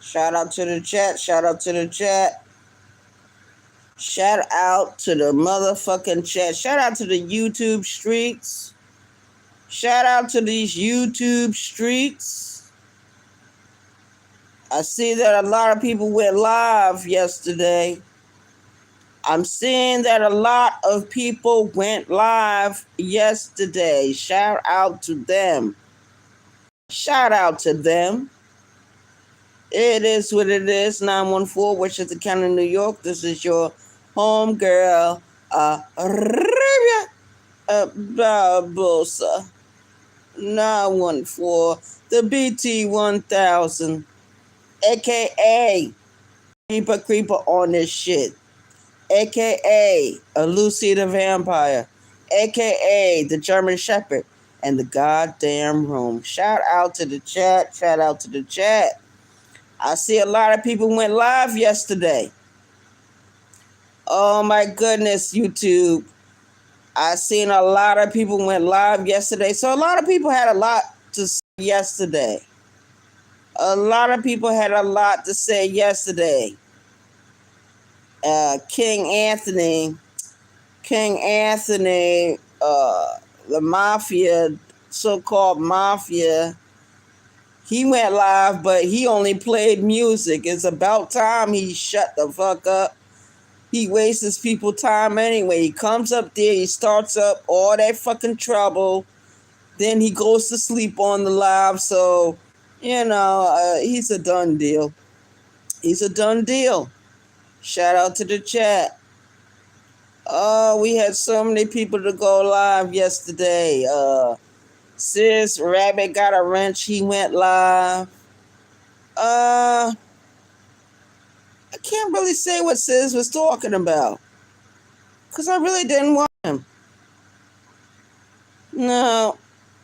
Shout out to the chat. Shout out to the chat. Shout out to the motherfucking chat. Shout out to the YouTube streets. Shout out to these YouTube streets. I see that a lot of people went live yesterday. I'm seeing that a lot of people went live yesterday. Shout out to them. Shout out to them. It is what it is. 914, Westchester County, New York. This is your home girl, Barbosa. 914, the BT 1000, aka Creeper on this shit, aka a Lucy the Vampire, aka the German Shepherd, and the goddamn room. Shout out to the chat. Shout out to the chat. I see a lot of people went live yesterday. Oh my goodness, YouTube. I seen a lot of people went live yesterday. So a lot of people had a lot to say yesterday. A lot of people had a lot to say yesterday. King Anthony, the mafia, so-called mafia, he went live, but he only played music. It's about time he shut the fuck up. He wastes people time anyway. He comes up there, he starts up all that fucking trouble. Then he goes to sleep on the live. So, he's a done deal. He's a done deal. Shout out to the chat. Oh, we had so many people to go live yesterday. Sis Rabbit got a wrench. He went live. I can't really say what Sis was talking about because I really didn't want him. No,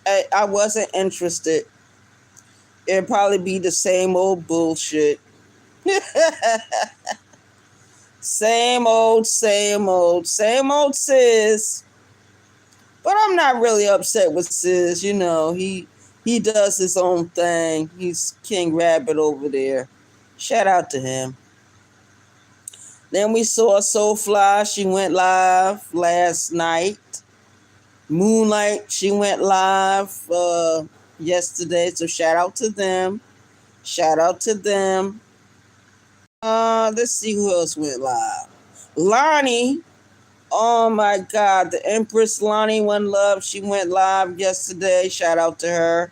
I wasn't interested. It'd probably be the same old bullshit. Same old Sis. But I'm not really upset with Sis. He does his own thing. He's King Rabbit over there. Shout out to him. Then we saw Soulfly. She went live last night. Moonlight, she went live yesterday. So shout out to them. Shout out to them. Let's see who else went live. Lonnie. Oh my God. The Empress Lonnie One Love. She went live yesterday. Shout out to her.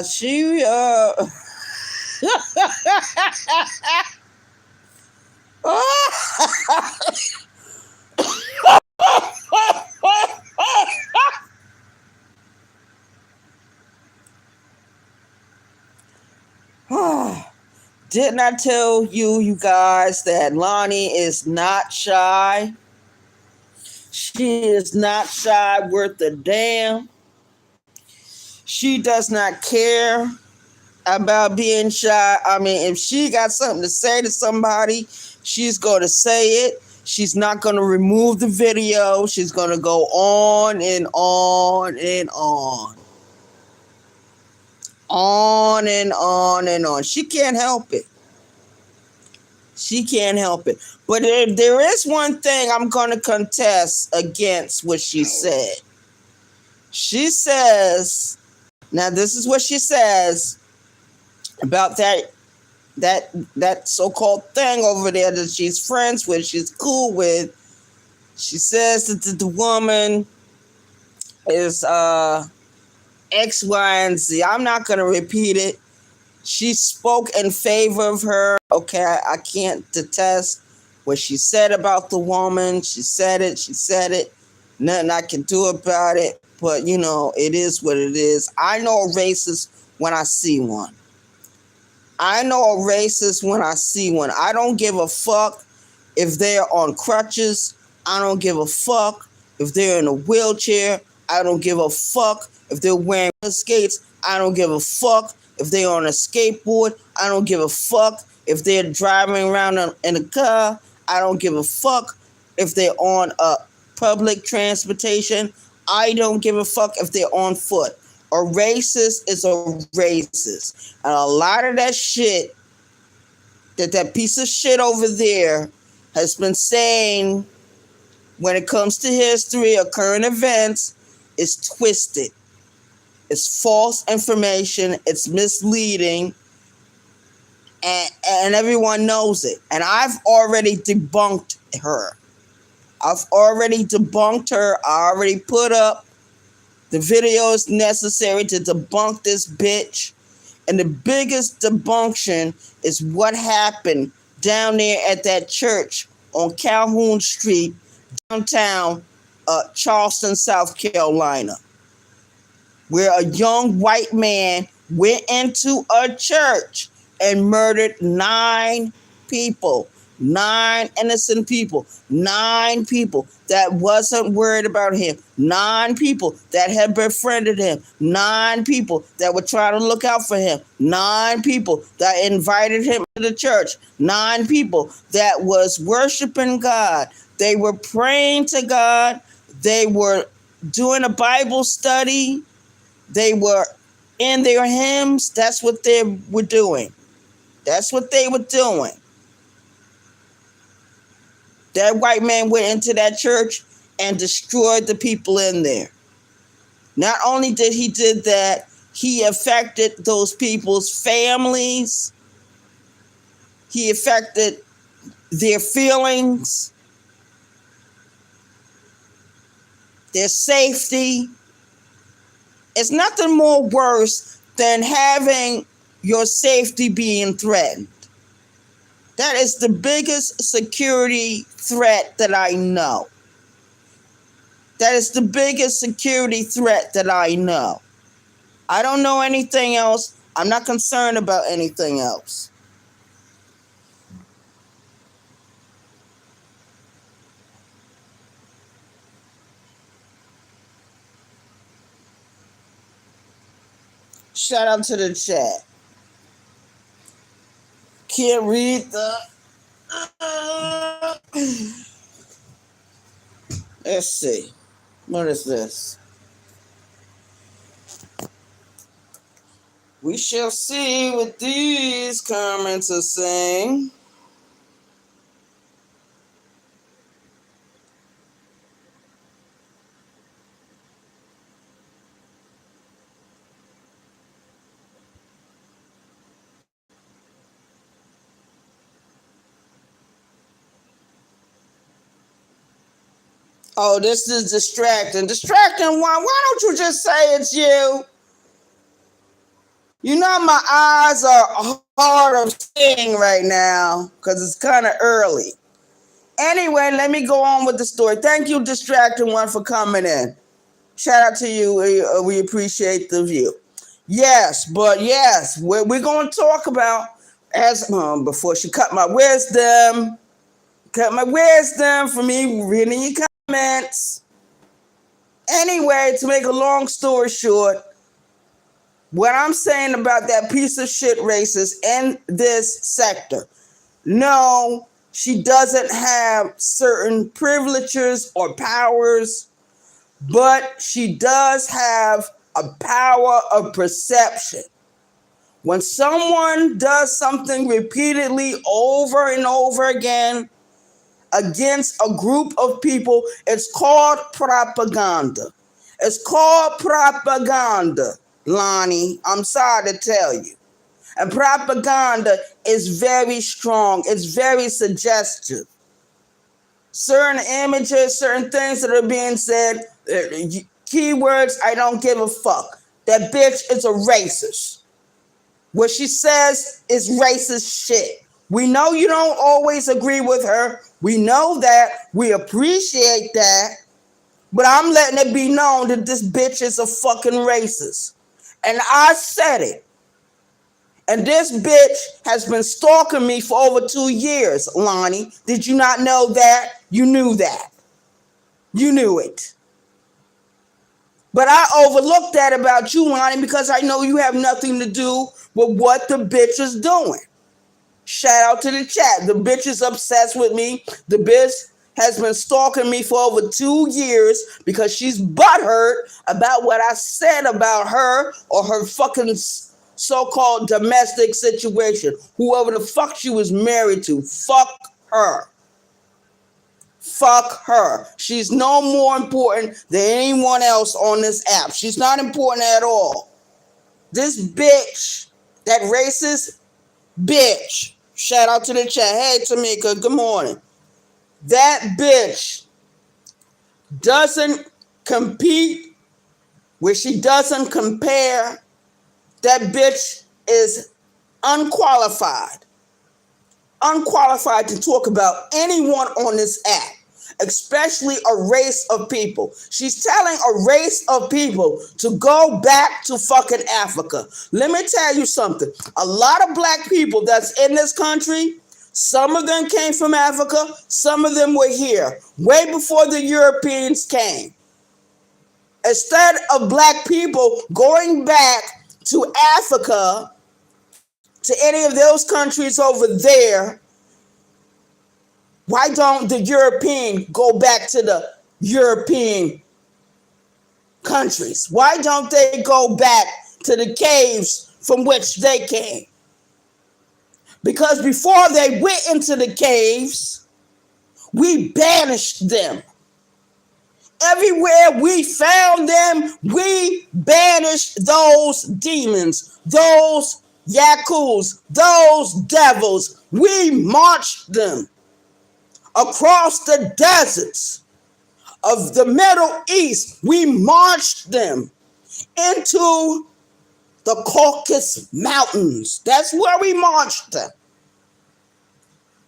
She Didn't I tell you guys that Lonnie is not shy? She is not shy worth a damn. She does not care about being shy. I mean, if she got something to say to somebody, she's going to say it. She's not going to remove the video. She's going to go on and on and on. On and on and on. She can't help it. She can't help it. But if there is one thing I'm going to contest against what she said. She says, now this is what she says about that so-called thing over there that she's friends with, she's cool with. She says that the woman is X, Y, and Z. I'm not going to repeat it. She spoke in favor of her. Okay, I can't detest what she said about the woman. She said it. Nothing I can do about it. But, it is what it is. I know a racist when I see one. I know a racist when I see one. I don't give a fuck if they're on crutches. I don't give a fuck if they're in a wheelchair. I don't give a fuck if they're wearing skates. I don't give a fuck if they're on a skateboard. I don't give a fuck if they're driving around in a car. I don't give a fuck if they're on a public transportation. I don't give a fuck if they're on foot. A racist is a racist. And a lot of that shit That piece of shit over there has been saying when it comes to history or current events is twisted. It's false information. It's misleading. And everyone knows it. And I've already debunked her. I already put up the videos necessary to debunk this bitch. And the biggest debunction is what happened down there at that church on Calhoun Street, downtown Charleston, South Carolina, where a young white man went into a church and murdered 9 people. 9 innocent people. 9 people that wasn't worried about him. 9 people that had befriended him. 9 people that were trying to look out for him. 9 people that invited him to the church. 9 people that was worshiping God. They were praying to God. They were doing a Bible study. They were in their hymns. That's what they were doing. That's what they were doing. That white man went into that church and destroyed the people in there. Not only did he did that, he affected those people's families. He affected their feelings, their safety. It's nothing more worse than having your safety being threatened. That is the biggest security threat that I know. That is the biggest security threat that I know. I don't know anything else. I'm not concerned about anything else. Shout out to the chat. Can't read the... Let's see. What is this? We shall see what these comments are saying. Oh, this is distracting. Distracting one. Why don't you just say it's you? You know my eyes are hard of seeing right now because it's kind of early. Anyway, let me go on with the story. Thank you, Distracting One, for coming in. Shout out to you. We appreciate the view. Yes, we're going to talk about, as before she cut my wisdom for me reading your comments. Anyway, to make a long story short, what I'm saying about that piece of shit racist in this sector, no, she doesn't have certain privileges or powers, but she does have a power of perception. When someone does something repeatedly over and over again against a group of people, it's called propaganda. It's called propaganda, Lonnie. I'm sorry to tell you. And propaganda is very strong. It's very suggestive. Certain images, certain things that are being said, keywords, I don't give a fuck. That bitch is a racist. What she says is racist shit. We know you don't always agree with her. We know that. We appreciate that. But I'm letting it be known that this bitch is a fucking racist. And I said it. And this bitch has been stalking me for over 2 years, Lonnie. Did you not know that? You knew that. You knew it. But I overlooked that about you, Lonnie, because I know you have nothing to do with what the bitch is doing. Shout out to the chat. The bitch is obsessed with me. The bitch has been stalking me for over 2 years because she's butthurt about what I said about her or her fucking so-called domestic situation. Whoever the fuck she was married to, fuck her. Fuck her. She's no more important than anyone else on this app. She's not important at all. This bitch, that racist bitch, shout out to the chat. Hey, Tamika, good morning. That bitch doesn't compete where she doesn't compare. That bitch is unqualified to talk about anyone on this app, especially a race of people. She's telling a race of people to go back to fucking Africa. Let me tell you something. A lot of black people that's in this country, some of them came from Africa, some of them were here way before the Europeans came. Instead of black people going back to Africa, to any of those countries over there, why don't the European go back to the European countries? Why don't they go back to the caves from which they came? Because before they went into the caves, we banished them. Everywhere we found them, we banished those demons, those yakus, those devils. We marched them across the deserts of the Middle East. We marched them into the Caucasus Mountains. That's where we marched them.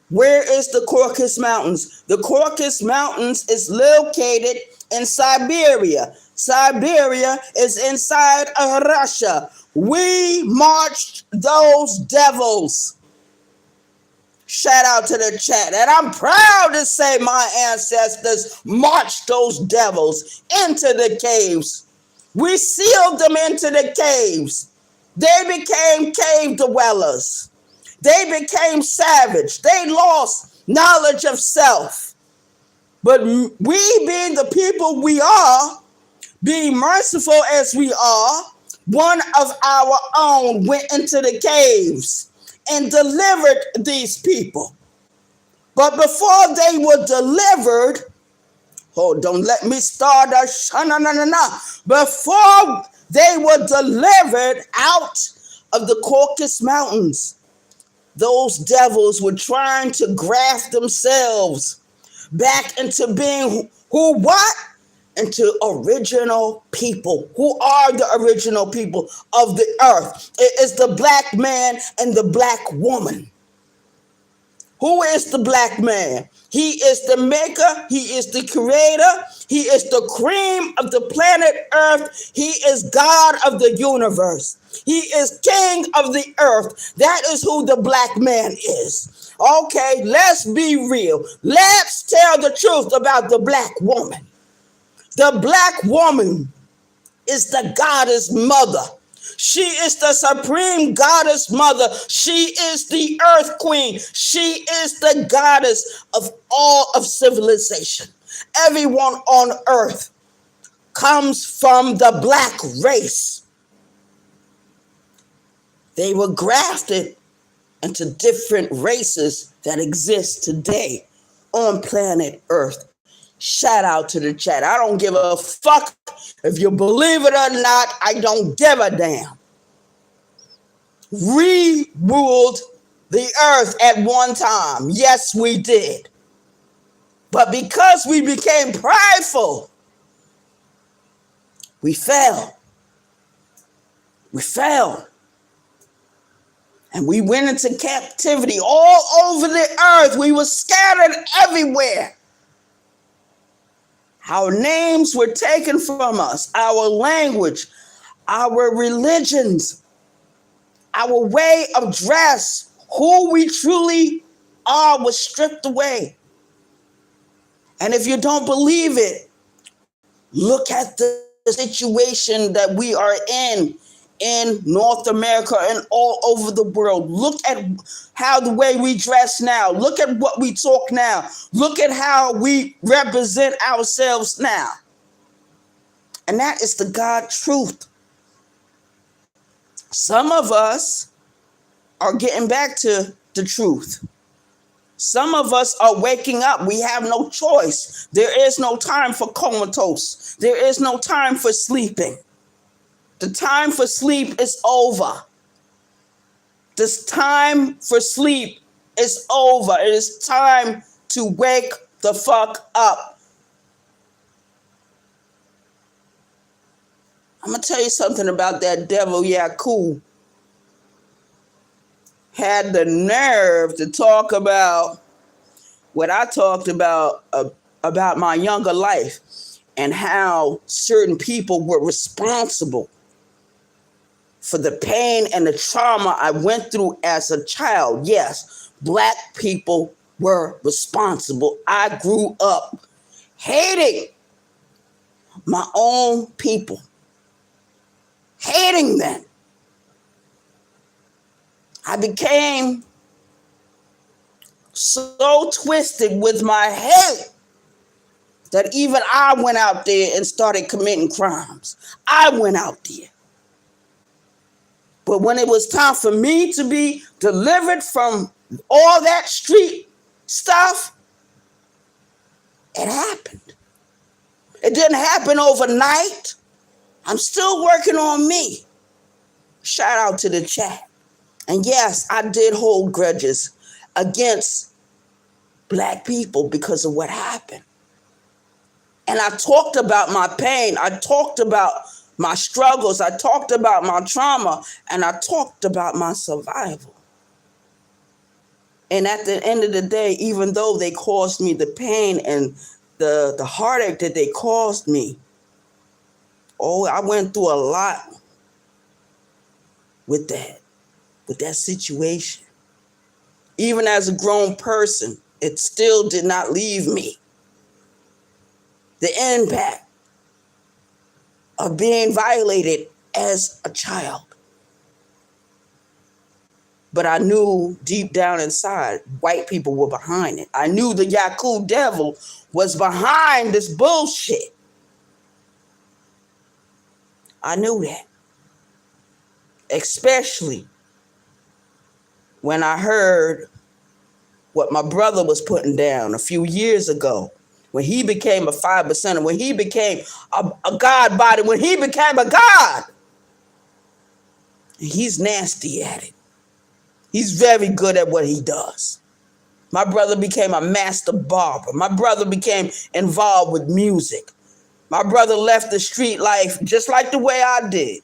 Where is the Caucasus Mountains? The Caucasus Mountains is located in Siberia. Siberia is inside of Russia. We marched those devils. Shout out to the chat. And I'm proud to say my ancestors marched those devils into the caves. We sealed them into the caves. They became cave dwellers. They became savage. They lost knowledge of self. But we, being the people we are, being merciful as we are, one of our own went into the caves and delivered these people. But before they were delivered, don't let me start before they were delivered out of the Caucasus Mountains, those devils were trying to graft themselves back into being what? Into original people. Who are the original people of the earth? It is the black man and the black woman. Who is the black man? He is the maker. He is the creator. He is the cream of the planet Earth. He is God of the universe. He is king of the earth. That is who the black man is. Okay, let's be real. Let's tell the truth about the black woman. The black woman is the goddess mother. She is the supreme goddess mother. She is the earth queen. She is the goddess of all of civilization. Everyone on earth comes from the black race. They were grafted into different races that exist today on planet Earth. Shout out to the chat. I don't give a fuck if you believe it or not. I don't give a damn. We ruled the earth at one time. Yes, we did. But because we became prideful, we fell. We fell. And we went into captivity all over the earth. We were scattered everywhere. Our names were taken from us, our language, our religions, our way of dress, who we truly are was stripped away. And if you don't believe it, look at the situation that we are in North America and all over the world. Look at how the way we dress now. Look at what we talk now. Look at how we represent ourselves now. And that is the God truth. Some of us are getting back to the truth. Some of us are waking up. We have no choice. There is no time for comatose. There is no time for sleeping. The time for sleep is over. This time for sleep is over. It is time to wake the fuck up. I'm going to tell you something about that devil Yaku. Had the nerve to talk about what I talked about my younger life and how certain people were responsible for the pain and the trauma I went through as a child. Yes, Black people were responsible. I grew up hating my own people, hating them. I became so twisted with my hate that even I went out there and started committing crimes. I went out there. But when it was time for me to be delivered from all that street stuff, it happened. It didn't happen overnight. I'm still working on me. Shout out to the chat. And yes, I did hold grudges against Black people because of what happened. And I talked about my pain. I talked about my struggles. I talked about my trauma. And I talked about my survival. And at the end of the day, even though they caused me the pain and the heartache that they caused me, I went through a lot with that situation. Even as a grown person, it still did not leave me the impact of being violated as a child. But I knew deep down inside, white people were behind it. I knew the Yaku devil was behind this bullshit. I knew that. Especially when I heard what my brother was putting down a few years ago, when he became a 5%, when he became a God body, when he became a God. And he's nasty at it. He's very good at what he does. My brother became a master barber. My brother became involved with music. My brother left the street life just like the way I did.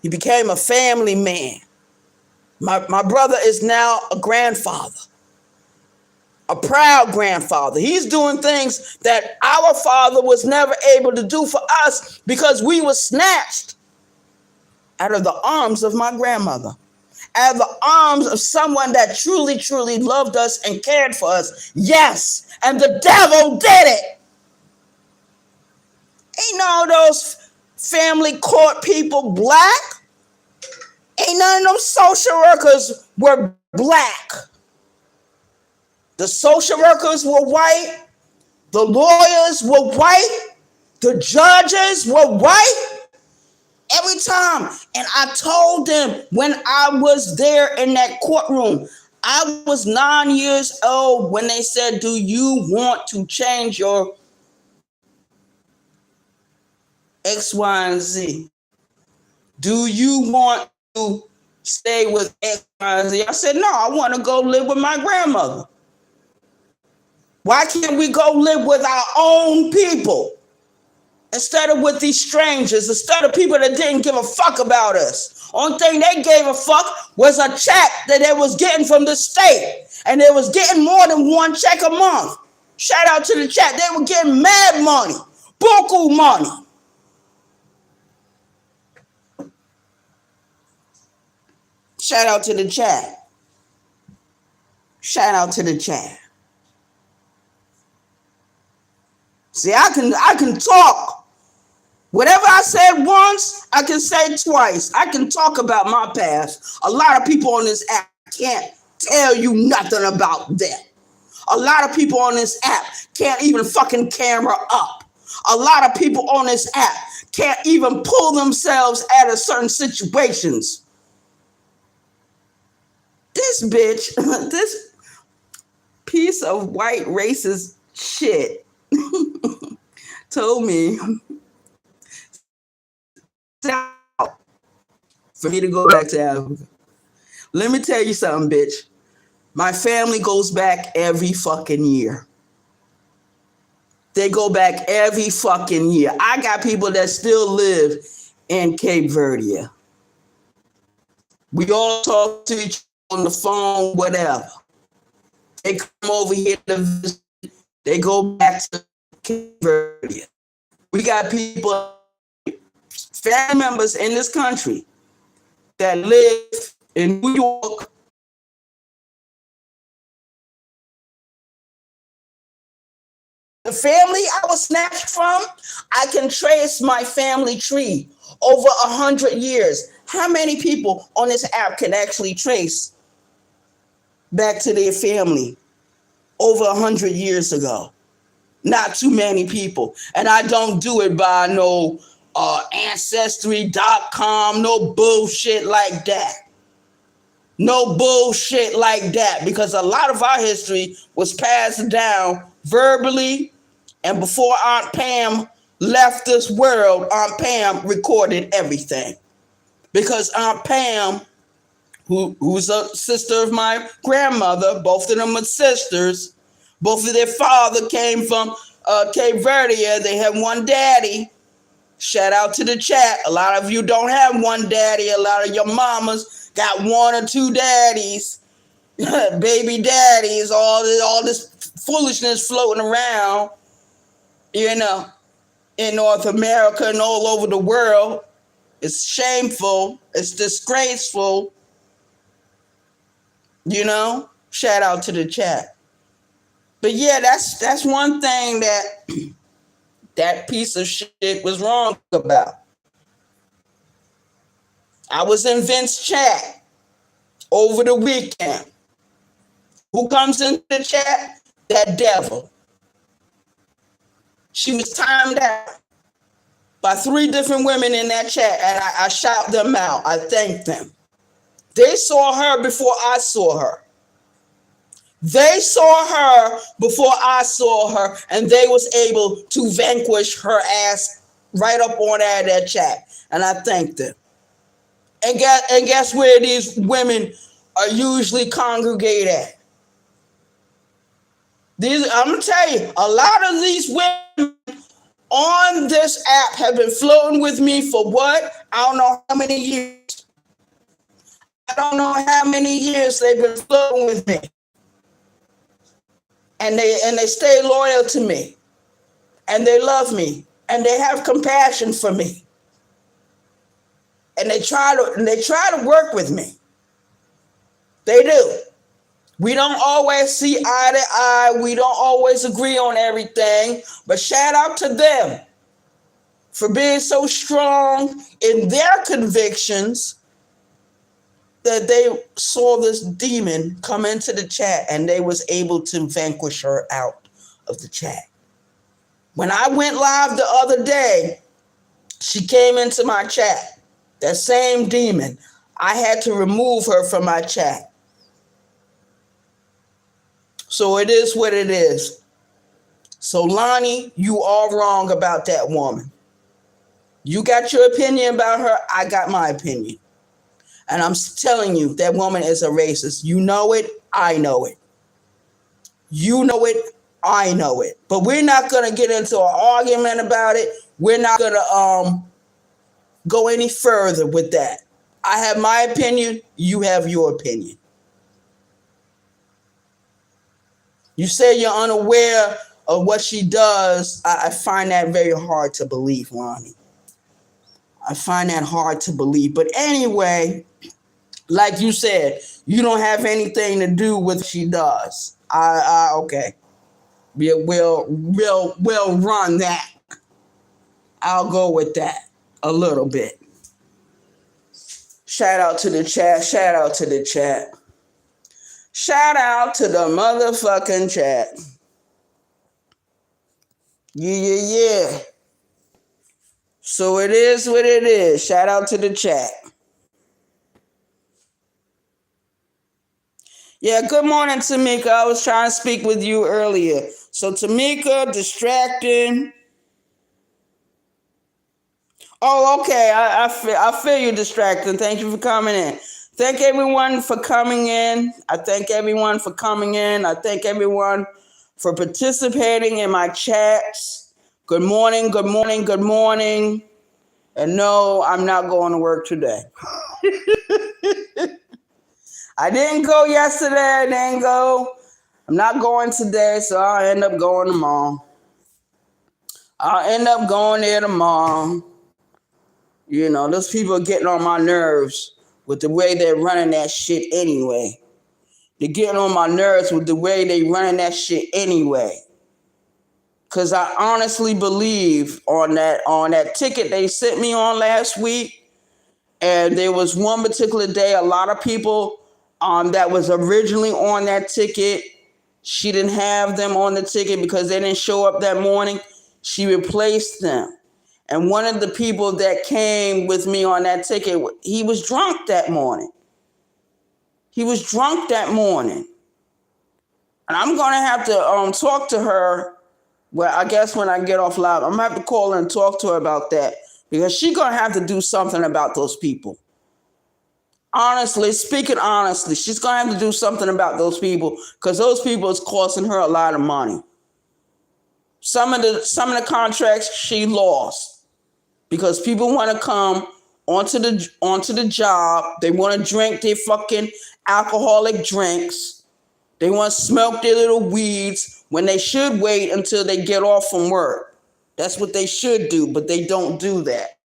He became a family man. My brother is now a grandfather, a proud grandfather. He's doing things that our father was never able to do for us because we were snatched out of the arms of my grandmother, out of the arms of someone that truly, truly loved us and cared for us. Yes, and the devil did it. Ain't none of those family court people Black. Ain't none of them social workers were Black. The social workers were white. The lawyers were white. The judges were white. Every time. And I told them when I was there in that courtroom, I was 9 years old when they said, do you want to change your X, Y, and Z? Do you want to stay with X, Y, and Z? I said, no, I want to go live with my grandmother. Why can't we go live with our own people instead of with these strangers, instead of people that didn't give a fuck about us? Only thing they gave a fuck was a check that they was getting from the state. And they was getting more than one check a month. Shout out to the chat. They were getting mad money, buku money. Shout out to the chat. Shout out to the chat. See, I can talk. Whatever I said once, I can say twice. I can talk about my past. A lot of people on this app can't tell you nothing about that. A lot of people on this app can't even fucking camera up. A lot of people on this app can't even pull themselves out of certain situations. This bitch, this piece of white racist shit told me for me to go back to Africa. Let me tell you something, bitch. My family goes back every fucking year. They go back every fucking year. I got people that still live in Cape Verde. We all talk to each other on the phone, whatever. They come over here to visit. They go back to Cape Verde. We got people, family members in this country that live in New York. The family I was snatched from, I can trace my family tree over 100 years. How many people on this app can actually trace back to their family over 100 years ago? Not too many people. And I don't do it by no ancestry.com, no bullshit like that. No bullshit like that, because a lot of our history was passed down verbally. And before Aunt Pam left this world, Aunt Pam recorded everything. Because Aunt Pam, who's a sister of my grandmother, both of them are sisters. Both of their father came from Cape Verde. They had one daddy. Shout out to the chat. A lot of you don't have one daddy. A lot of your mamas got one or two daddies, baby daddies, all this foolishness floating around, you know, in North America and all over the world. It's shameful. It's disgraceful. You know, shout out to the chat. But yeah, that's one thing that that piece of shit was wrong about. I was in Vince's chat over the weekend. Who comes into the chat? That devil. She was timed out by 3 different women in that chat, and I shout them out. I thanked them. They saw her before I saw her. They saw her before I saw her, and they was able to vanquish her ass right up on out of that chat. And I thanked them. And guess where these women are usually congregate at? I'm gonna tell you, a lot of these women on this app have been floating with me for what? I don't know how many years. I don't know how many years they've been floating with me. And they stay loyal to me. And they love me. And they have compassion for me. And they try to work with me. They do. We don't always see eye to eye. We don't always agree on everything. But shout out to them for being so strong in their convictions that they saw this demon come into the chat and they was able to vanquish her out of the chat. When I went live the other day, she came into my chat. That same demon. I had to remove her from my chat. So it is what it is. So Lonnie, you are wrong about that woman. You got your opinion about her. I got my opinion. And I'm telling you, that woman is a racist. You know it. I know it. You know it. I know it. But we're not going to get into an argument about it. We're not going to go any further with that. I have my opinion. You have your opinion. You say you're unaware of what she does. I find that very hard to believe, Lonnie. I find that hard to believe. But anyway, like you said, you don't have anything to do with what she does. Okay. We'll run that. I'll go with that a little bit. Shout out to the chat. Shout out to the chat. Shout out to the motherfucking chat. Yeah. So it is what it is. Shout out to the chat. Yeah, good morning, Tamika. I was trying to speak with you earlier. So Tamika, distracting. Oh, okay. I feel you distracting. Thank you for coming in. Thank everyone for coming in. I thank everyone for coming in. I thank everyone for participating in my chats. Good morning, good morning, good morning. And no, I'm not going to work today. I didn't go yesterday. I didn't go. I'm not going today, so I'll end up going tomorrow. I'll end up going there tomorrow. You know, those people are getting on my nerves with the way they're running that shit anyway. They're getting on my nerves with the way they running that shit anyway. Cause I honestly believe on that ticket they sent me on last week, and there was one particular day a lot of people that was originally on that ticket. She didn't have them on the ticket because they didn't show up that morning. She replaced them. And one of the people that came with me on that ticket, he was drunk that morning. He was drunk that morning. And I'm going to have to talk to her. Well, I guess when I get off live, I'm going to have to call her and talk to her about that. Because she's going to have to do something about those people. Honestly, speaking honestly, she's going to have to do something about those people. Because those people is costing her a lot of money. Some of the contracts she lost. Because people want to come onto the job. They want to drink their fucking alcoholic drinks. They want to smoke their little weeds when they should wait until they get off from work. That's what they should do, but they don't do that.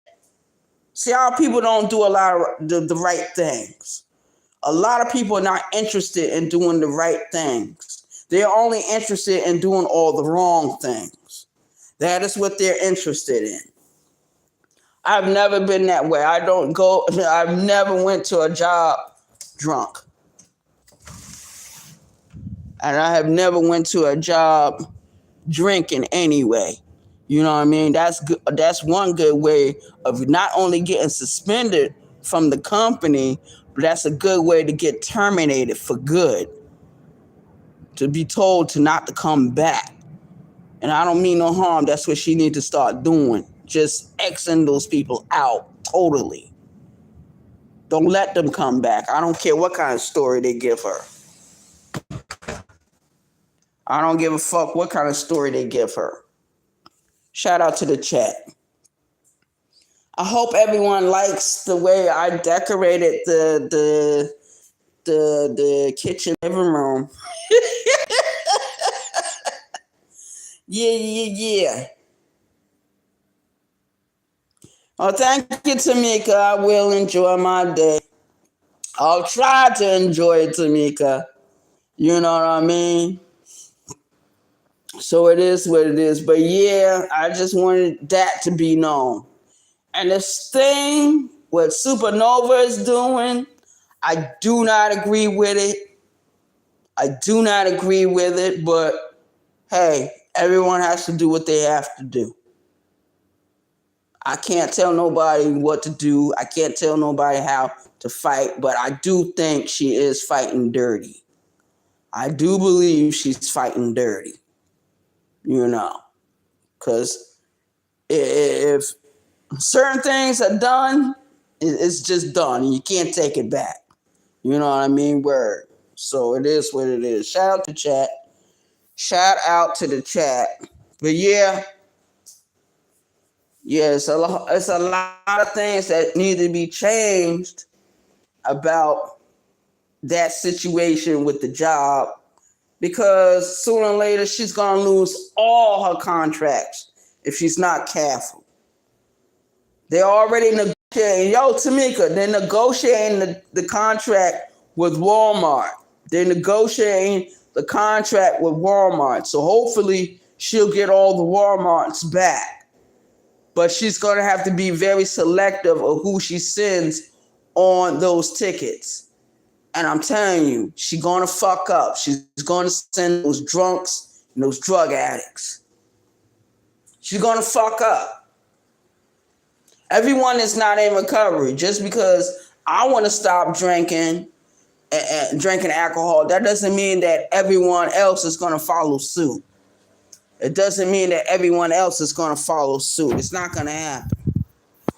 See how people don't do a lot of the right things. A lot of people are not interested in doing the right things. They're only interested in doing all the wrong things. That is what they're interested in. I've never been that way. I've never went to a job drunk. And I have never went to a job drinking anyway. You know what I mean? That's good. That's one good way of not only getting suspended from the company, but that's a good way to get terminated for good. To be told to not to come back. And I don't mean no harm. That's what she needs to start doing. Just Xing those people out totally. Don't let them come back. I don't care what kind of story they give her. I don't give a fuck what kind of story they give her. Shout out to the chat. I hope everyone likes the way I decorated the kitchen living room. Yeah. Oh, thank you, Tamika. I will enjoy my day. I'll try to enjoy it, Tamika. You know what I mean? So it is what it is. But yeah, I just wanted that to be known. And this thing, what Supernova is doing, I do not agree with it. I do not agree with it, but hey, everyone has to do what they have to do. I can't tell nobody what to do. I can't tell nobody how to fight, but I do think she is fighting dirty. I do believe she's fighting dirty. You know, because if certain things are done, it's just done. You can't take it back. You know what I mean? Word. So it is what it is. Shout out to chat. Shout out to the chat. But yeah, it's a lot of things that need to be changed about that situation with the job, because sooner or later she's gonna lose all her contracts if she's not careful. They're already negotiating. Yo, Tamika, they're negotiating the contract with Walmart. They're negotiating the contract with Walmart. So hopefully she'll get all the Walmarts back. But she's going to have to be very selective of who she sends on those tickets. And I'm telling you, she's going to fuck up. She's going to send those drunks and those drug addicts. She's going to fuck up. Everyone is not in recovery. Just because I want to stop drinking and drinking alcohol, that doesn't mean that everyone else is going to follow suit. It doesn't mean that everyone else is going to follow suit. It's not going to happen.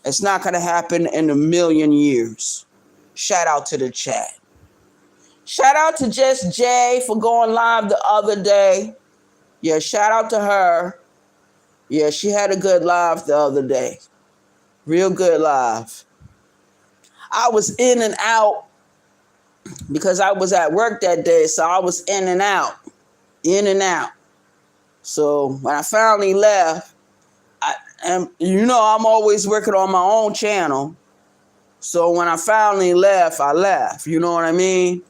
It's not going to happen in a million years. Shout out to the chat. Shout out to Just Jay for going live the other day. Yeah, shout out to her. Yeah, she had a good live the other day. Real good live. I was in and out because I was at work that day, so I was in and out. So when I finally left, and I'm always working on my own channel. So when I finally left, I left. You know what I mean?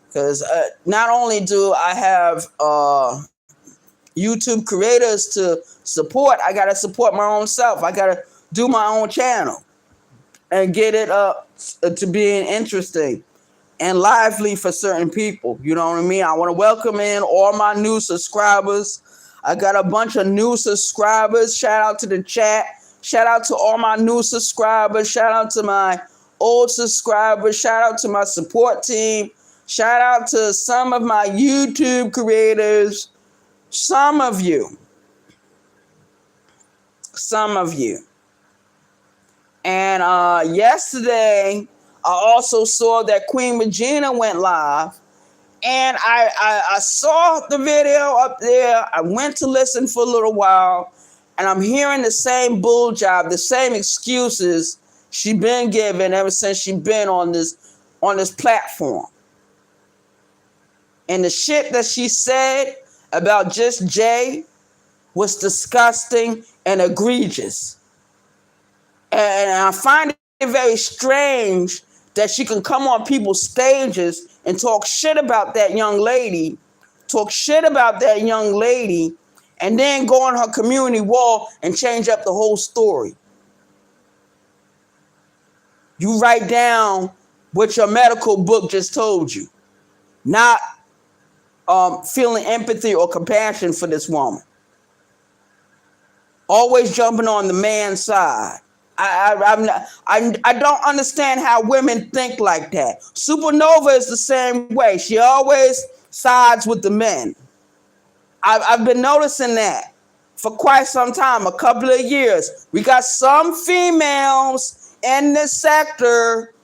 Because not only do I have YouTube creators to support, I got to support my own self. I got to do my own channel and get it up to being interesting and lively for certain people. You know what I mean? I want to welcome in all my new subscribers. I got a bunch of new subscribers. Shout out to the chat. Shout out to all my new subscribers. Shout out to my old subscribers. Shout out to my support team. Shout out to some of my YouTube creators. Some of you. And yesterday, I also saw that Queen Regina went live. And I saw the video up there. I went to listen for a little while. And I'm hearing the same bull job, the same excuses she been giving ever since she been on this platform. And the shit that she said about Just Jay was disgusting and egregious. And I find it very strange that she can come on people's stages and talk shit about that young lady, and then go on her community wall and change up the whole story. You write down what your medical book just told you, not feeling empathy or compassion for this woman. Always jumping on the man's side. I don't understand how women think like that. Supernova is the same way. She always sides with the men. I've been noticing that for quite some time, a couple of years. We got some females in this sector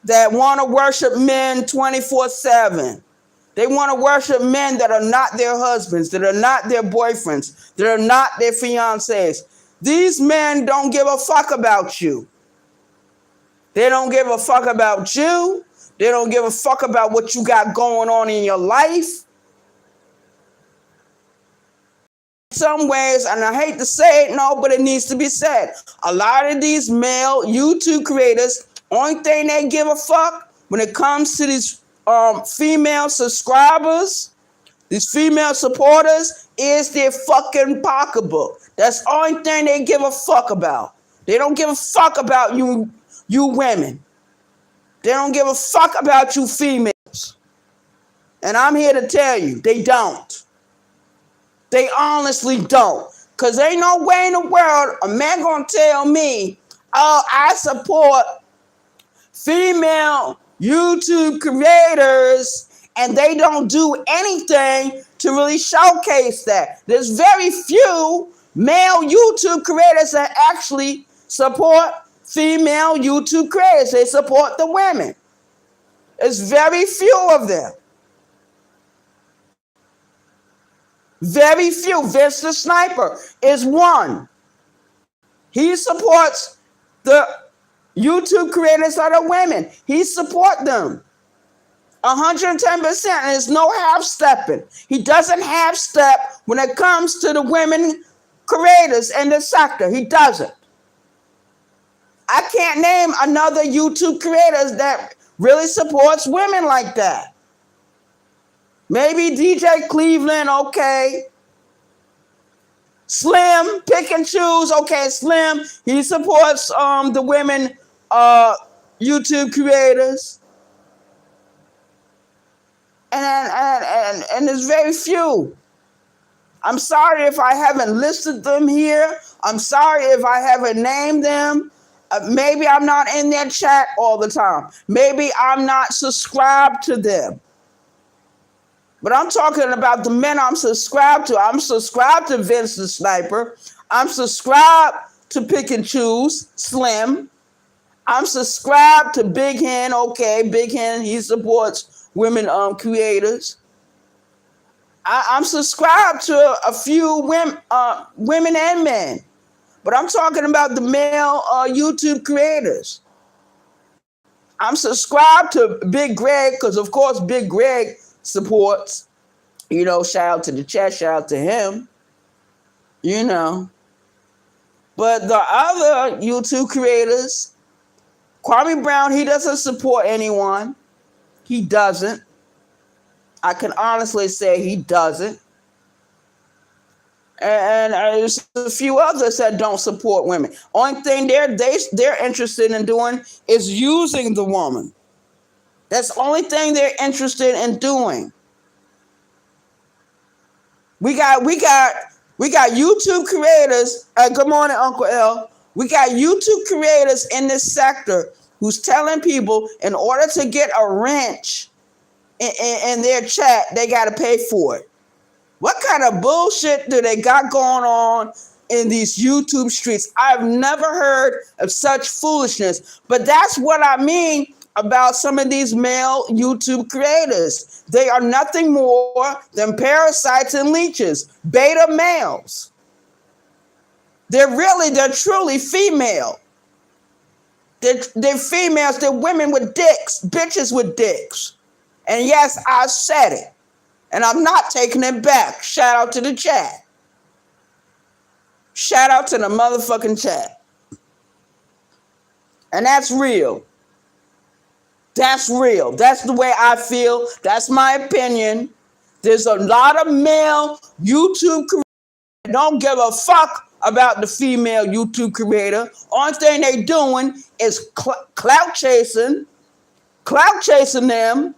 that want to worship men 24/7. They want to worship men that are not their husbands, that are not their boyfriends, that are not their fiancés. These men don't give a fuck about you. They don't give a fuck about you. They don't give a fuck about what you got going on in your life. In some ways, and I hate to say it, no, but it needs to be said. A lot of these male YouTube creators, only thing they give a fuck when it comes to these female subscribers, these female supporters, is their fucking pocketbook. That's the only thing they give a fuck about. They don't give a fuck about you women. They don't give a fuck about you females. And I'm here to tell you, they don't. They honestly don't. Because ain't no way in the world a man gonna tell me, oh, I support female YouTube creators, and they don't do anything to really showcase that. There's very few male YouTube creators that actually support female YouTube creators. They support the women. There's very few of them. Very few. Vince the Sniper is one. He supports the YouTube creators that are women. He supports them 110%. And there's no half-stepping. He doesn't half-step when it comes to the women creators in the sector. He doesn't. I can't name another YouTube creator that really supports women like that. Maybe DJ Cleveland, okay. Slim, pick and choose. Okay, Slim, he supports the women YouTube creators. And there's very few. I'm sorry if I haven't listed them here. I'm sorry if I haven't named them. Maybe I'm not in their chat all the time. Maybe I'm not subscribed to them. But I'm talking about the men I'm subscribed to. I'm subscribed to Vince the Sniper. I'm subscribed to Pick and Choose, Slim. I'm subscribed to Big Hen. Okay, Big Hen, he supports women creators. I'm subscribed to a few women and men. But I'm talking about the male YouTube creators. I'm subscribed to Big Greg because, of course, Big Greg supports. Shout out to the chat, shout out to him. But the other YouTube creators, Kwame Brown, he doesn't support anyone. He doesn't. I can honestly say he doesn't. And there's a few others that don't support women. Only thing they're interested in doing is using the woman. That's the only thing they're interested in doing. We got YouTube creators. Good morning, Uncle L. We got YouTube creators in this sector who's telling people in order to get a wrench in their chat, they got to pay for it. What kind of bullshit do they got going on in these YouTube streets? I've never heard of such foolishness. But that's what I mean about some of these male YouTube creators. They are nothing more than parasites and leeches, beta males. They're truly female. They're females, they're women with dicks, bitches with dicks. And yes, I said it. And I'm not taking it back. Shout out to the chat. Shout out to the motherfucking chat. And that's real. That's real. That's the way I feel. That's my opinion. There's a lot of male YouTube creators that don't give a fuck about the female YouTube creator. Only thing they doing is clout chasing them,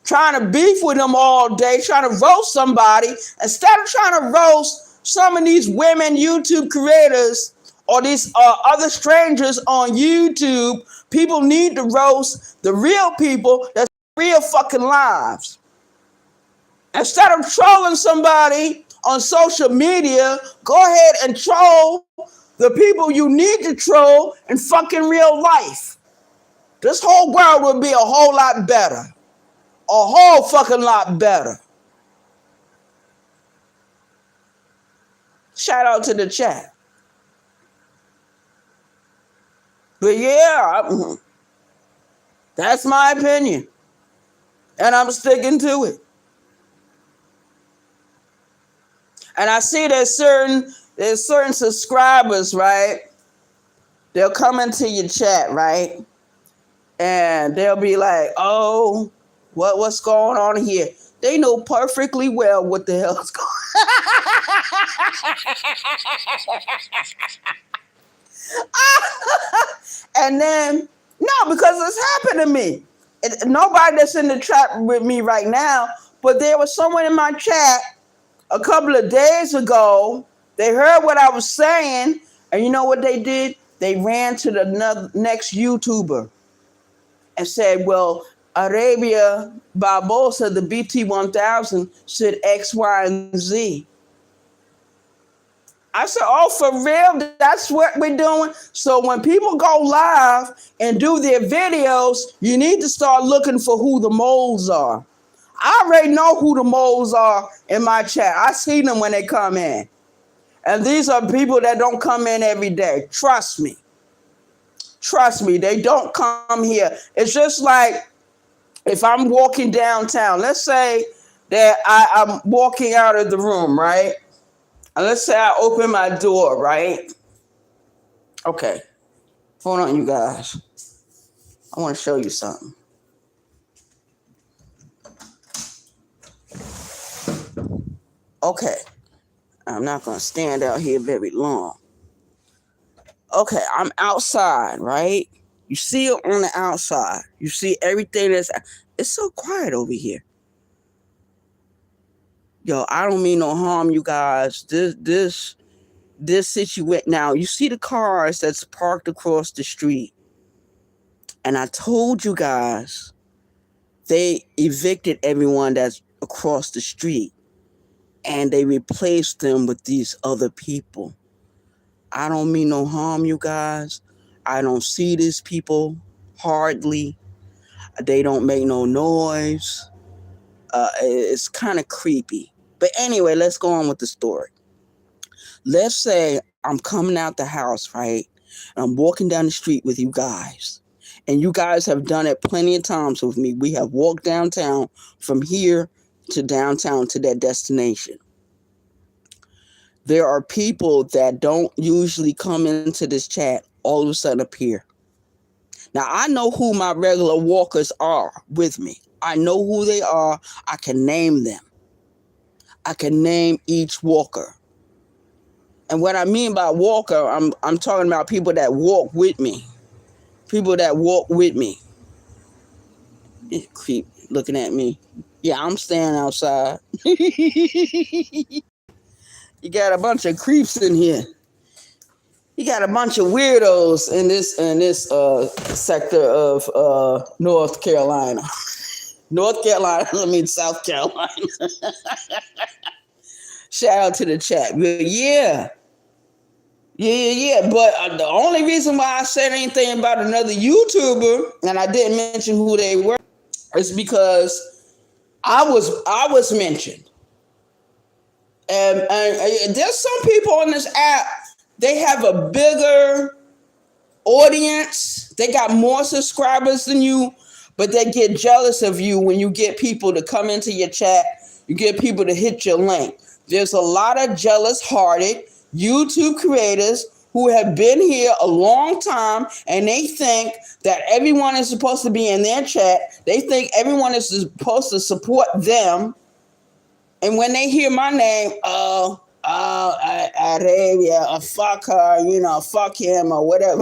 trying to beef with them all day, trying to roast somebody. Instead of trying to roast some of these women YouTube creators or these other strangers on YouTube, people need to roast the real people that's real fucking lives. Instead of trolling somebody on social media, go ahead and troll the people you need to troll in fucking real life. This whole world would be a whole lot better. A whole fucking lot better. Shout out to the chat. But yeah, that's my opinion. And I'm sticking to it. And I see there's certain subscribers, right? They'll come into your chat, right? And they'll be like, oh, what's going on here? They know perfectly well what the hell's going on. And then, no, because it's happened to me. Nobody that's in the chat with me right now, but there was someone in my chat a couple of days ago. They heard what I was saying, and you know what they did? They ran to the next YouTuber and said, well, Arabia Barbosa, the BT1000, said X, Y, and Z. I said, oh, for real? That's what we're doing? So when people go live and do their videos, you need to start looking for who the moles are. I already know who the moles are in my chat. I see them when they come in. And these are people that don't come in every day. Trust me. Trust me, they don't come here. It's just like if I'm walking downtown, let's say that I'm walking out of the room, right? And let's say I open my door, right? Okay. Hold on, you guys. I want to show you something. Okay. I'm not going to stand out here very long. Okay, I'm outside, right? You see it on the outside. You see everything it's so quiet over here. Yo, I don't mean no harm, you guys. This situation. Now, you see the cars that's parked across the street. And I told you guys, they evicted everyone that's across the street. And they replaced them with these other people. I don't mean no harm, you guys. I don't see these people hardly. They don't make no noise. It's kind of creepy. But anyway, let's go on with the story. Let's say I'm coming out the house, right? And I'm walking down the street with you guys. And you guys have done it plenty of times with me. We have walked downtown from here to downtown to that destination. There are people that don't usually come into this chat all of a sudden appear. Now, I know who my regular walkers are with me. I know who they are. I can name them. I can name each walker. And what I mean by walker, I'm talking about people that walk with me. People that walk with me. Creep looking at me. Yeah, I'm staying outside. You got a bunch of creeps in here. You got a bunch of weirdos in this sector of North Carolina. North Carolina, I mean South Carolina. Shout out to the chat. Yeah. But the only reason why I said anything about another YouTuber, and I didn't mention who they were, is because I was mentioned. And there's some people on this app, they have a bigger audience. They got more subscribers than you, but they get jealous of you when you get people to come into your chat. You get people to hit your link. There's a lot of jealous-hearted YouTube creators who have been here a long time, and they think that everyone is supposed to be in their chat. They think everyone is supposed to support them. And when they hear my name, Arabia, fuck her, fuck him or whatever.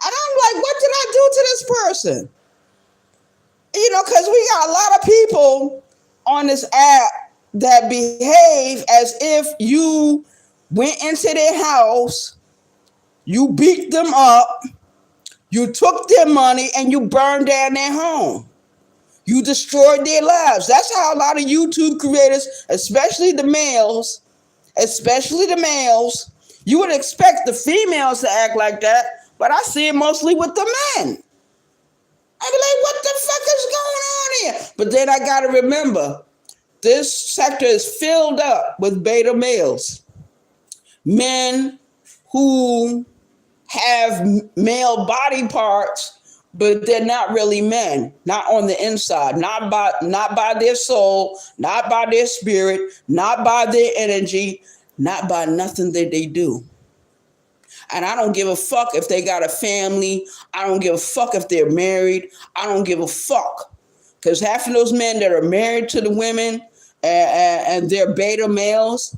And I'm like, what did I do to this person? Because we got a lot of people on this app that behave as if you went into their house, you beat them up, you took their money, and you burned down their home. You destroyed their lives. That's how a lot of YouTube creators, especially the males, you would expect the females to act like that, but I see it mostly with the men. I be like, what the fuck is going on here? But then I got to remember, this sector is filled up with beta males. Men who have male body parts, but they're not really men, not on the inside, not by their soul, not by their spirit, not by their energy, not by nothing that they do. And I don't give a fuck if they got a family. I don't give a fuck if they're married. I don't give a fuck. Because half of those men that are married to the women and they're beta males,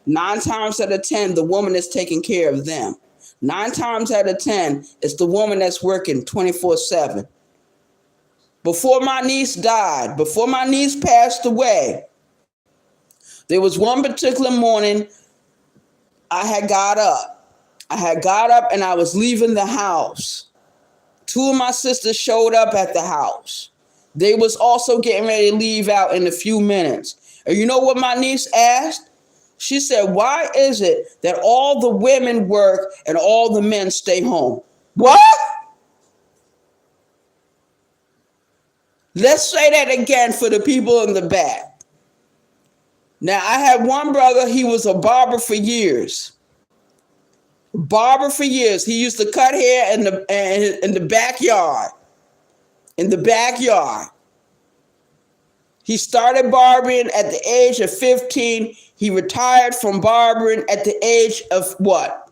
9 times out of 10, the woman is taking care of them. 9 times out of 10, it's the woman that's working 24/7. Before my niece died, before my niece passed away, there was one particular morning I had got up and I was leaving the house. 2 of my sisters showed up at the house. They was also getting ready to leave out in a few minutes. And you know what my niece asked? She said, why is it that all the women work and all the men stay home? What? Let's say that again for the people in the back. Now, I had one brother, he was a barber for years. He used to cut hair in the backyard. In the backyard. He started barbering at the age of 15. He retired from barbering at the age of what?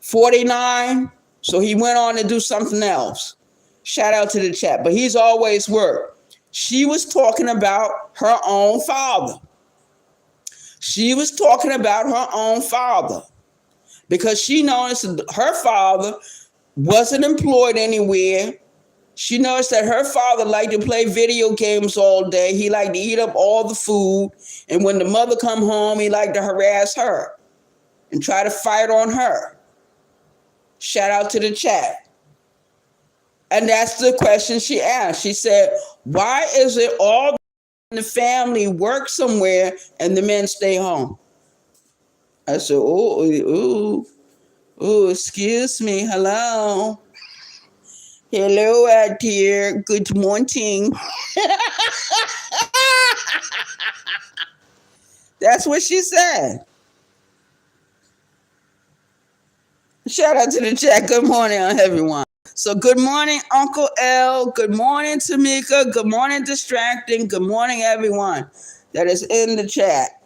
49. So he went on to do something else. Shout out to the chat. But he's always worked. She was talking about her own father. Because she noticed her father wasn't employed anywhere. She noticed that her father liked to play video games all day. He liked to eat up all the food. And when the mother come home, he liked to harass her and try to fight on her. Shout out to the chat. And that's the question she asked. She said, why is it all in the family work somewhere and the men stay home? I said, excuse me. Hello. Hello out here. Good morning. That's what she said. Shout out to the chat. Good morning, everyone. So good morning, Uncle L. Good morning, Tamika. Good morning, Distracting. Good morning, everyone that is in the chat.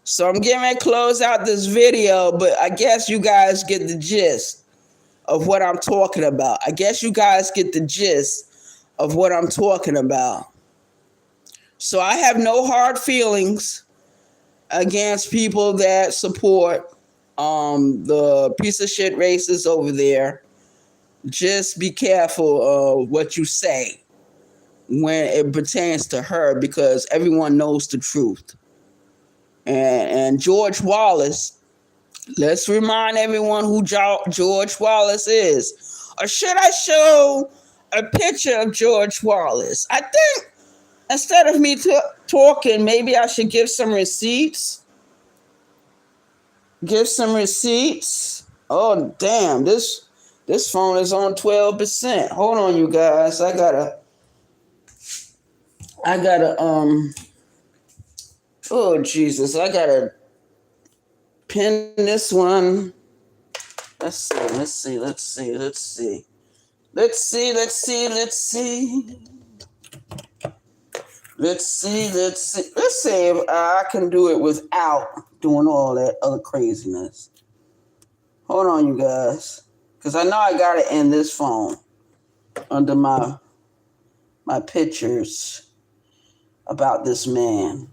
So I'm getting ready to close out this video, but I guess you guys get the gist of what I'm talking about. I guess you guys get the gist of what I'm talking about. So I have no hard feelings against people that support the piece of shit racists over there. Just be careful of what you say when it pertains to her, because everyone knows the truth. And George Wallace, let's remind everyone who George Wallace is. Or should I show a picture of George Wallace? I think instead of me talking, maybe I should give some receipts. Give some receipts. Oh, damn. This phone is on 12%. Hold on, you guys. I gotta, oh, Jesus. I gotta pin this one. Let's see. Let's see if I can do it without doing all that other craziness. Hold on, you guys. Because I know I got it in this phone under my pictures about this man,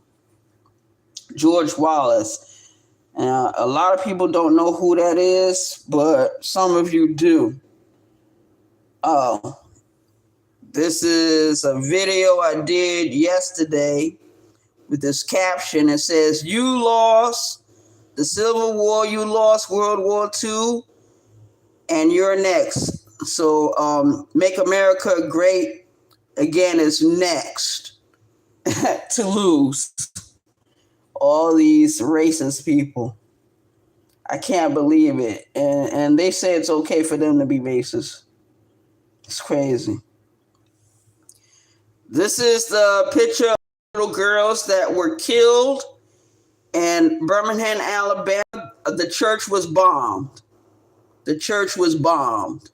George Wallace. And a lot of people don't know who that is, but some of you do. Oh, this is a video I did yesterday with this caption. It says, you lost the Civil War, you lost World War II, and you're next. So Make America Great Again is next to lose. All these racist people. I can't believe it. And they say it's okay for them to be racist. It's crazy. This is the picture of little girls that were killed in Birmingham, Alabama. The church was bombed. The church was bombed.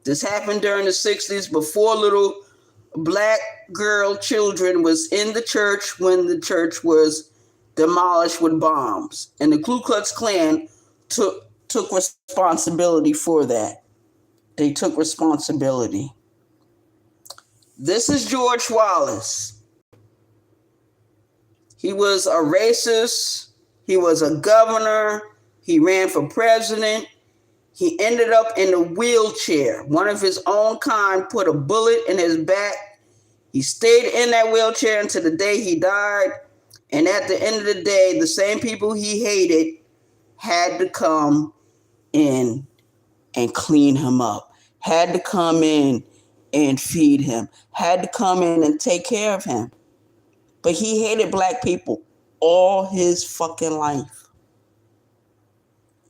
This happened during the 60s, before little black girl children was in the church, when the church was demolished with bombs. And the Ku Klux Klan took responsibility for that. They took responsibility. This is George Wallace. He was a racist. He was a governor. He ran for president. He ended up in a wheelchair. One of his own kind put a bullet in his back. He stayed in that wheelchair until the day he died. And at the end of the day, the same people he hated had to come in and clean him up, had to come in and feed him, had to come in and take care of him. But he hated black people all his fucking life.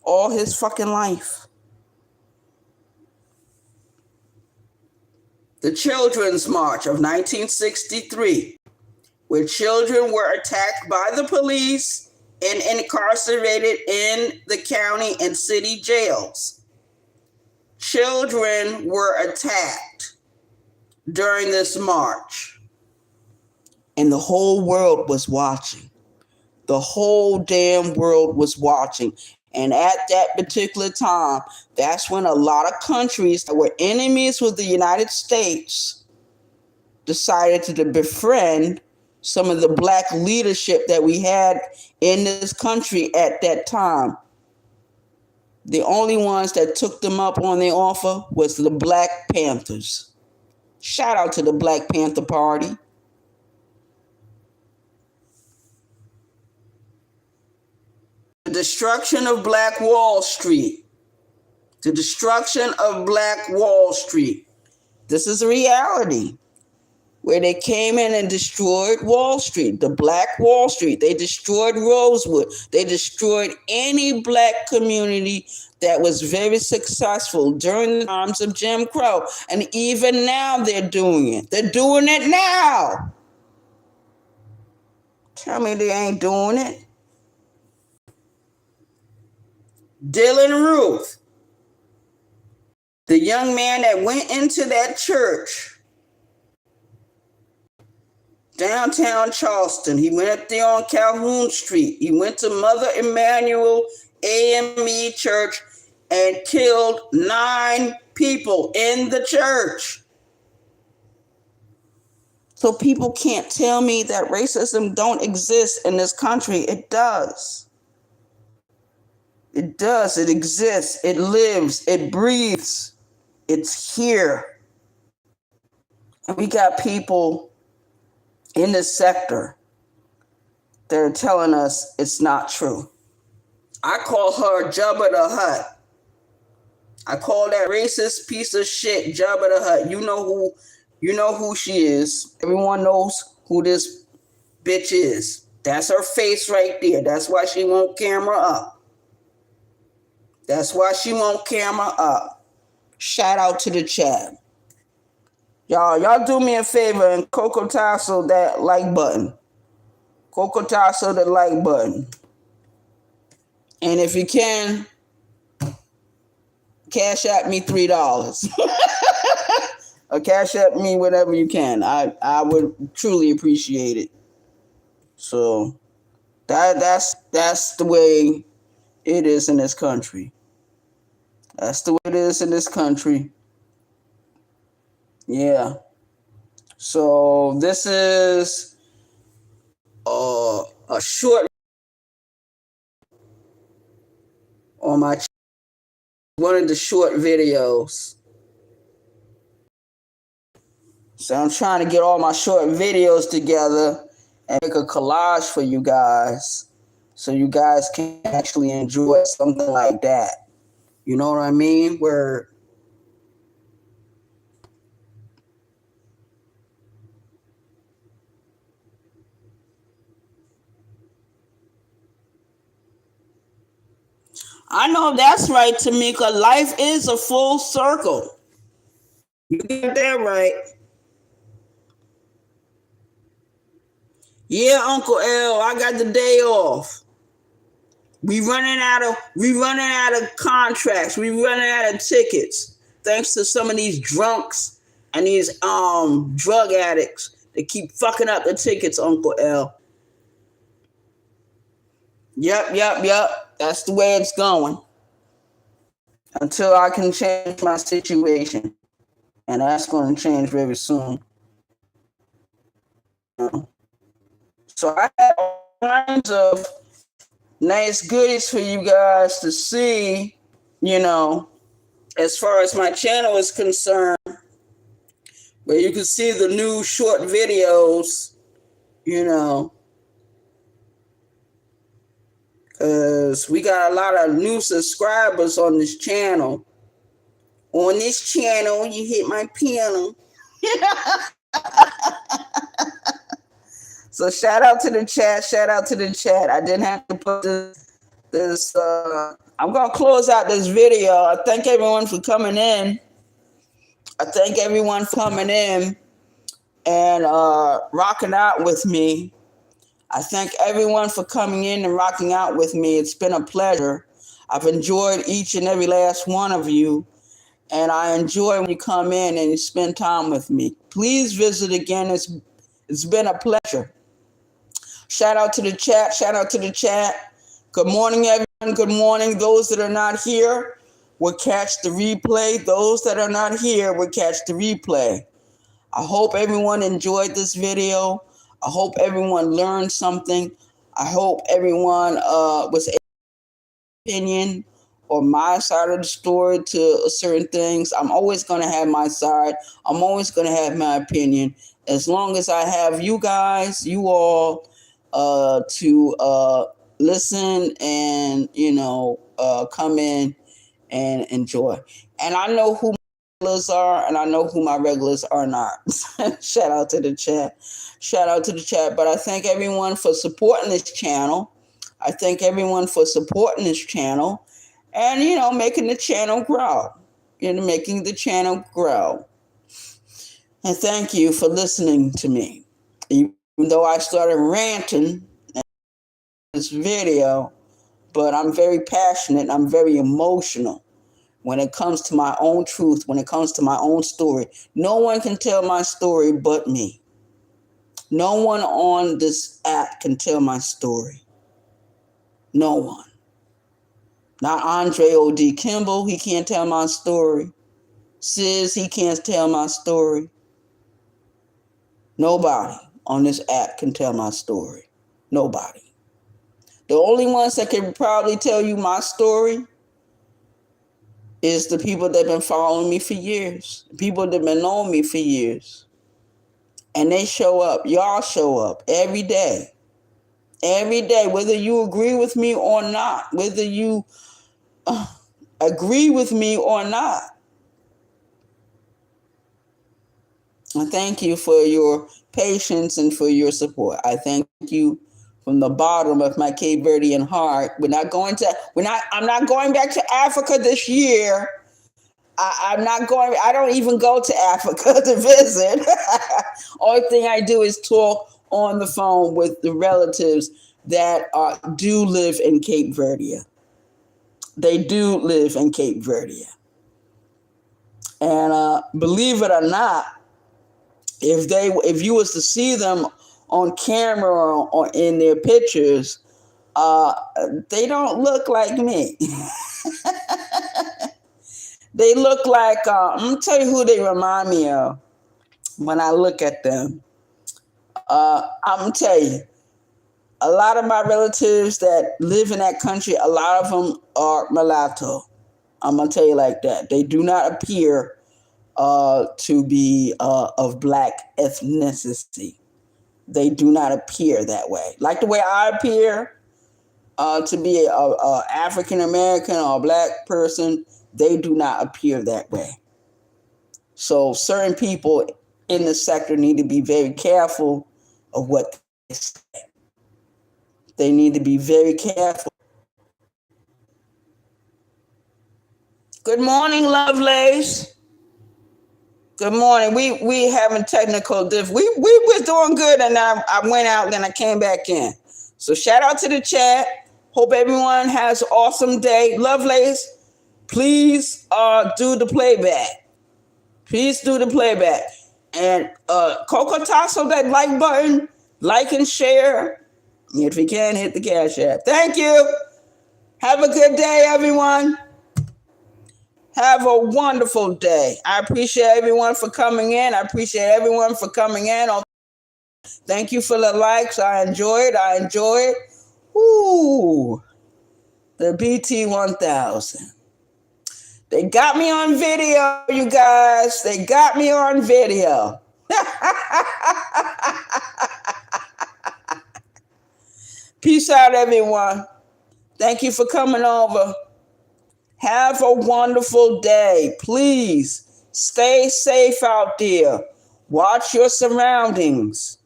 All his fucking life. The Children's March of 1963, where children were attacked by the police and incarcerated in the county and city jails. Children were attacked during this march. And the whole world was watching. The whole damn world was watching. And at that particular time, that's when a lot of countries that were enemies with the United States decided to befriend some of the black leadership that we had in this country at that time. The only ones that took them up on their offer was the Black Panthers. Shout out to the Black Panther Party. The destruction of Black Wall Street. The destruction of Black Wall Street. This is a reality. Where they came in and destroyed Wall Street, the Black Wall Street. They destroyed Rosewood. They destroyed any black community that was very successful during the times of Jim Crow. And even now they're doing it. They're doing it now. Tell me they ain't doing it. Dylan Ruth, the young man that went into that church downtown Charleston. He went up there on Calhoun Street. He went to Mother Emanuel AME Church and killed 9 people in the church. So people can't tell me that racism don't exist in this country. It does. It does. It exists. It lives. It breathes. It's here. And we got people in this sector, they're telling us it's not true. I call her Jabba the Hutt. I call that racist piece of shit Jabba the Hutt. You know who she is. Everyone knows who this bitch is. That's her face right there. That's why she won't camera up. That's why she won't camera up. Shout out to the chat. Y'all do me a favor and Coco Tasso that like button. Coco Tasso the like button. And if you can, cash at me $3. Or cash at me whatever you can. I would truly appreciate it. So that's the way it is in this country. That's the way it is in this country. Yeah. So this is a short on my channel. One of the short videos. So I'm trying to get all my short videos together and make a collage for you guys so you guys can actually enjoy something like that. You know what I mean? Where I know that's right, Tamika. Life is a full circle. You get that right. Yeah, Uncle L, I got the day off. We running out of contracts. We running out of tickets. Thanks to some of these drunks and these drug addicts that keep fucking up the tickets, Uncle L. Yep. That's the way it's going. Until I can change my situation. And that's going to change very soon. So I have all kinds of nice goodies for you guys to see, as far as my channel is concerned, where you can see the new short videos, because we got a lot of new subscribers on this channel. On this channel, you hit my piano. So shout out to the chat. I didn't have to put this I'm going to close out this video. I thank everyone for coming in. And rocking out with me. I thank everyone for coming in and rocking out with me. It's been a pleasure. I've enjoyed each and every last one of you. And I enjoy when you come in and you spend time with me. Please visit again. It's been a pleasure. Shout out to the chat. Good morning, everyone. Good morning. Those that are not here will catch the replay. Those that are not here will catch the replay. I hope everyone enjoyed this video. I hope everyone learned something. I hope everyone was able to opinion or my side of the story to certain things. I'm always going to have my side. I'm always going to have my opinion. As long as I have you guys, you all, to listen and, come in and enjoy. And I know who my regulars are, and I know who my regulars are not. Shout out to the chat. Shout out to the chat. But I thank everyone for supporting this channel. I thank everyone for supporting this channel and, making the channel grow. Making the channel grow. And thank you for listening to me. Even though I started ranting in this video, but I'm very passionate. I'm very emotional when it comes to my own truth, when it comes to my own story. No one can tell my story but me. No one on this app can tell my story. No one. Not Andre O.D. Kimball, he can't tell my story. Sis, he can't tell my story. Nobody on this app can tell my story. Nobody. The only ones that can probably tell you my story is the people that have been following me for years. People that have been knowing me for years. And they show up. Y'all show up every day. Every day, whether you agree with me or not, whether you agree with me or not. I thank you for your patience and for your support. I thank you from the bottom of my Cape Verdean heart. I'm not going back to Africa this year. I don't even go to Africa to visit. Only thing I do is talk on the phone with the relatives that do live in Cape Verde. They do live in Cape Verde. And believe it or not, if you was to see them on camera or in their pictures, they don't look like me. They look like, I'm going to tell you who they remind me of when I look at them. I'm going to tell you, a lot of my relatives that live in that country, a lot of them are mulatto. I'm going to tell you like that. They do not appear to be of black ethnicity. They do not appear that way. Like the way I appear to be a African American or a black person, they do not appear that way. So certain people in the sector need to be very careful of what they say. They need to be very careful. Good morning, Lovelace. Good morning. We having technical diff. We were doing good, and I went out, and I came back in. So shout out to the chat. Hope everyone has an awesome day. Lovelace, please do the playback. Please do the playback. And Coco Tasso, that like button, like and share. If you can, hit the Cash App. Thank you. Have a good day, everyone. Have a wonderful day. I appreciate everyone for coming in. Thank you for the likes. I enjoy it. Ooh, the BT1000. They got me on video, you guys. They got me on video. Peace out, everyone. Thank you for coming over. Have a wonderful day. Please stay safe out there. Watch your surroundings.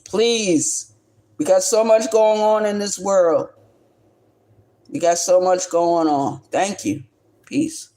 Please. We got so much going on in this world. We got so much going on. Thank you. Peace.